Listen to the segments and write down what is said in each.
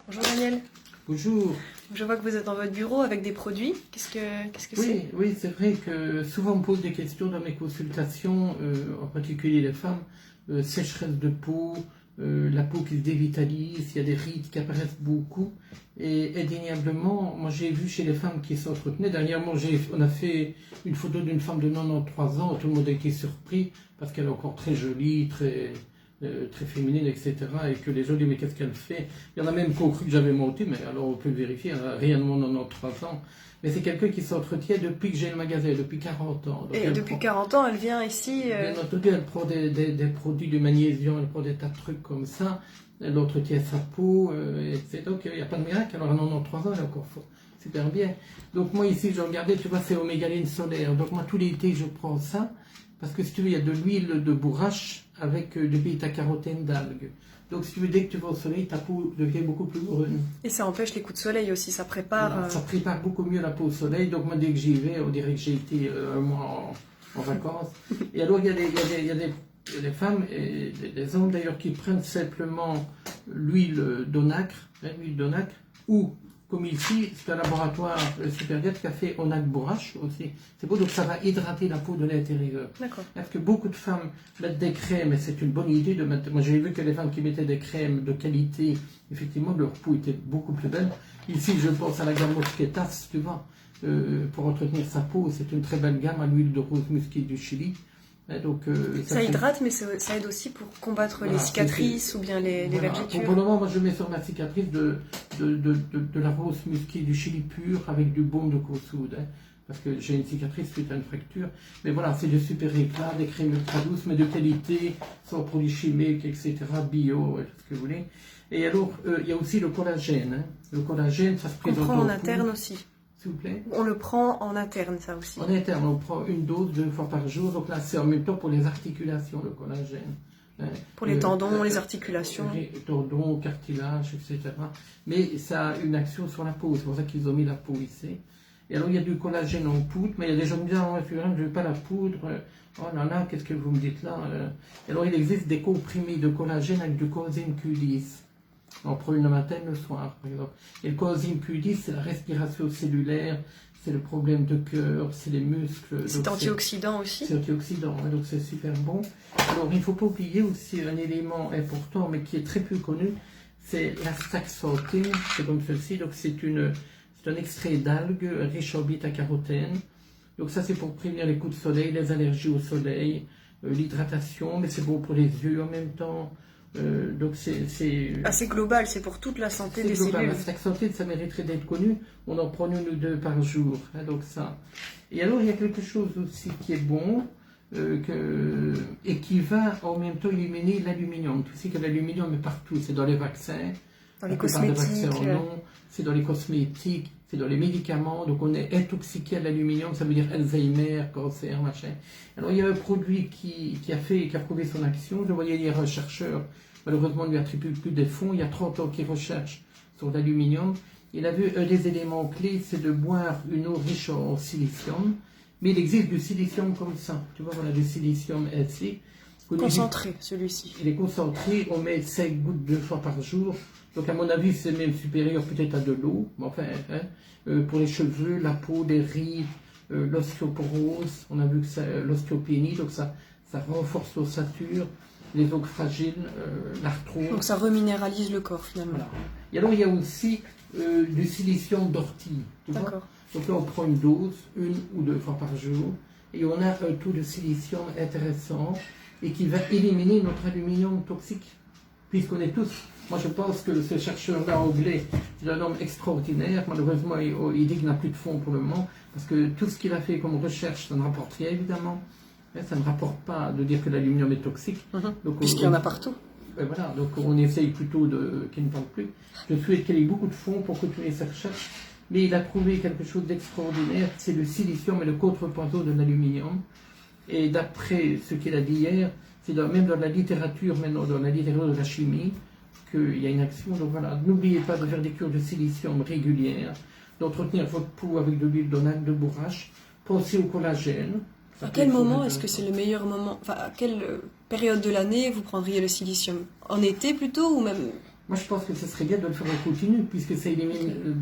Bonjour Daniel. Bonjour. Je vois que vous êtes dans votre bureau avec des produits. Qu'est-ce que c'est? Oui, c'est vrai que souvent on me pose des questions dans mes consultations, en particulier les femmes, sécheresse de peau, la peau qui se dévitalise, il y a des rides qui apparaissent beaucoup. Et indéniablement, moi j'ai vu chez les femmes qui s'entretenaient, dernièrement on a fait une photo d'une femme de 93 ans, tout le monde a été surpris parce qu'elle est encore très jolie, très féminine, etc. Et que les gens disent mais qu'est-ce qu'elle fait? Il y en a même qui ont cru que j'avais menti, mais alors on peut le vérifier, elle n'a rien de mon 93 ans. Mais c'est quelqu'un qui s'entretient depuis que j'ai le magasin, depuis 40 ans. Donc et depuis 40 ans, elle vient ici bien entendu, elle prend des produits de magnésium, elle prend des tas de trucs comme ça, elle entretient sa peau, etc. Donc il n'y a pas de miracle, alors à 93 ans, elle est encore super bien. Donc moi ici, je regardais, tu vois, c'est omégaline solaire. Donc moi, tout l'été, je prends ça, parce que si tu veux, il y a de l'huile de bourrache avec du bêta-carotène d'algues. Donc si tu veux, dès que tu vas au soleil, ta peau devient beaucoup plus brune. Et ça empêche les coups de soleil aussi, ça prépare... Voilà, ça prépare beaucoup mieux la peau au soleil. Donc moi, dès que j'y vais, on dirait que j'ai été un mois en vacances. Et alors, il y a des femmes et des hommes d'ailleurs qui prennent simplement l'huile d'onacre, ou comme ici, c'est un laboratoire supérieur qui a fait onacre bourrache aussi. C'est beau, donc ça va hydrater la peau de l'intérieur. D'accord. Parce que beaucoup de femmes mettent des crèmes, et c'est une bonne idée de mettre. Moi j'ai vu que les femmes qui mettaient des crèmes de qualité, effectivement, leur peau était beaucoup plus belle. Ici, je pense à la gamme Mosquetas, tu vois, pour entretenir sa peau, c'est une très belle gamme à l'huile de rose musquée du Chili. Donc, ça hydrate, mais ça aide aussi pour combattre les cicatrices ou bien les vergetures. Pour le moment, moi je mets sur ma cicatrice de la rose musquée du Chili pur avec du baume de coursoude. Parce que j'ai une cicatrice suite à une fracture. Mais voilà, c'est du super éclat, des crèmes ultra douces, mais de qualité, sans produits chimiques, etc., bio, tout ce que vous voulez. Et alors, il y a aussi le collagène. Le collagène, ça se présente. On prend en interne aussi. S'il vous plaît. On le prend en interne, ça aussi. En interne, on prend une dose 2 fois par jour. Donc là, c'est en même temps pour les articulations, le collagène. Pour les tendons, les articulations. Les tendons, cartilage, etc. Mais ça a une action sur la peau. C'est pour ça qu'ils ont mis la peau ici. Et alors, il y a du collagène en poudre. Mais il y a des gens qui me disent, oh, je ne veux pas la poudre. Oh là là, qu'est-ce que vous me dites là? Et alors, il existe des comprimés de collagène avec du coenzyme Q10. On prend une le matin, le soir, par exemple. Et le coenzyme Q10, c'est la respiration cellulaire, c'est le problème de cœur, c'est les muscles. C'est antioxydant aussi. C'est antioxydant, donc c'est super bon. Alors, il ne faut pas oublier aussi un élément important, mais qui est très peu connu, c'est l'astaxanthine, c'est comme ceci. Donc, c'est un extrait d'algues riche en bêta-carotène. Donc, ça, c'est pour prévenir les coups de soleil, les allergies au soleil, l'hydratation, mais c'est bon pour les yeux en même temps. Donc c'est assez global, c'est pour toute la santé des cellules. La staxanthine, ça mériterait d'être connu. On en prend une ou deux par jour. Donc ça. Et alors il y a quelque chose aussi qui est bon et qui va en même temps éliminer l'aluminium. Tu sais que l'aluminium est partout. C'est dans les vaccins, dans les cosmétiques. C'est dans les cosmétiques, c'est dans les médicaments. Donc on est intoxiqué à l'aluminium. Ça veut dire Alzheimer, cancer, machin. Alors il y a un produit qui a prouvé son action. Je voyais hier un chercheur. Malheureusement, on ne lui attribue plus des fonds. Il y a 30 ans qu'il recherche sur l'aluminium. Il a vu un des éléments clés, c'est de boire une eau riche en silicium. Mais il existe du silicium comme ça. Tu vois, voilà, du silicium SC. Concentré, celui-ci. Il est concentré, on met 5 gouttes 2 fois par jour. Donc, à mon avis, c'est même supérieur peut-être à de l'eau. Mais enfin, pour les cheveux, la peau, les rides, l'ostéoporose, on a vu que l'ostéopénie, donc ça renforce l'ossature. Les os fragiles, l'arthrose. Donc ça reminéralise le corps finalement. Voilà. Et alors il y a aussi du silicium d'ortie. D'accord. Donc là on prend une dose, 1 ou 2 fois par jour, et on a un taux de silicium intéressant et qui va éliminer notre aluminium toxique. Puisqu'on est tous. Moi je pense que ce chercheur-là anglais, c'est un homme extraordinaire. Malheureusement il dit qu'il n'a plus de fonds pour le moment, parce que tout ce qu'il a fait comme recherche, ça ne rapporte rien évidemment. Ça ne rapporte pas de dire que l'aluminium est toxique. Puisqu'il y en a partout. Voilà, donc on essaye plutôt qu'il ne parle plus. Je souhaite qu'il ait beaucoup de fonds pour continuer sa recherche. Mais il a trouvé quelque chose d'extraordinaire, c'est le silicium et le contrepoids de l'aluminium. Et d'après ce qu'il a dit hier, c'est même dans la littérature, maintenant dans la littérature de la chimie, qu'il y a une action. Donc voilà, n'oubliez pas de faire des cures de silicium régulières, d'entretenir votre peau avec de l'huile d'onacre de bourrache, pensez au collagène. À quel moment est-ce que c'est le meilleur moment, enfin à quelle période de l'année vous prendriez le silicium? En été plutôt ou même Moi, je pense que ce serait bien de le faire en continu, puisque c'est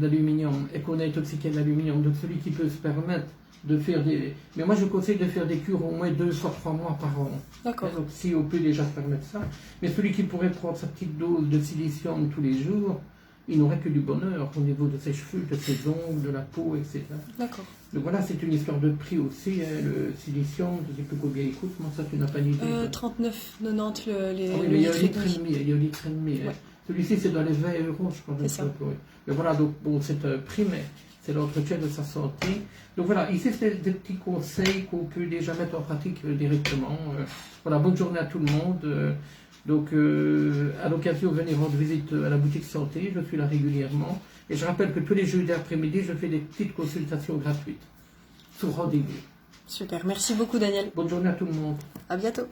d'aluminium, et qu'on est intoxiqué d'aluminium. Donc, celui qui peut se permettre de faire des... Mais moi, je conseille de faire des cures au moins 2 fois 3 mois par an. D'accord. Donc, si on peut déjà se permettre ça. Mais celui qui pourrait prendre sa petite dose de silicium tous les jours, il n'aurait que du bonheur au niveau de ses cheveux, de ses ongles, de la peau, etc. D'accord. Donc voilà, c'est une histoire de prix aussi, hein, le silicium, je ne sais plus combien il coûte, moi ça tu n'as pas d'idée. 39,90 les Ah oui, mais il y a un litres et litre et demi. demi, il y a un litre et demi. Hein. Ouais. Celui-ci c'est dans les 20 euros, je crois. C'est ça. Oui. Mais voilà, donc bon, c'est un prix, mais c'est l'entretien de sa santé. Donc voilà, ici c'est des petits conseils qu'on peut déjà mettre en pratique directement. Voilà, bonne journée à tout le monde. Donc, à l'occasion, venez rendre visite à la boutique santé, je suis là régulièrement. Et je rappelle que tous les jeudis après-midi, je fais des petites consultations gratuites, sous rendez-vous. Super, merci beaucoup Daniel. Bonne journée à tout le monde. À bientôt.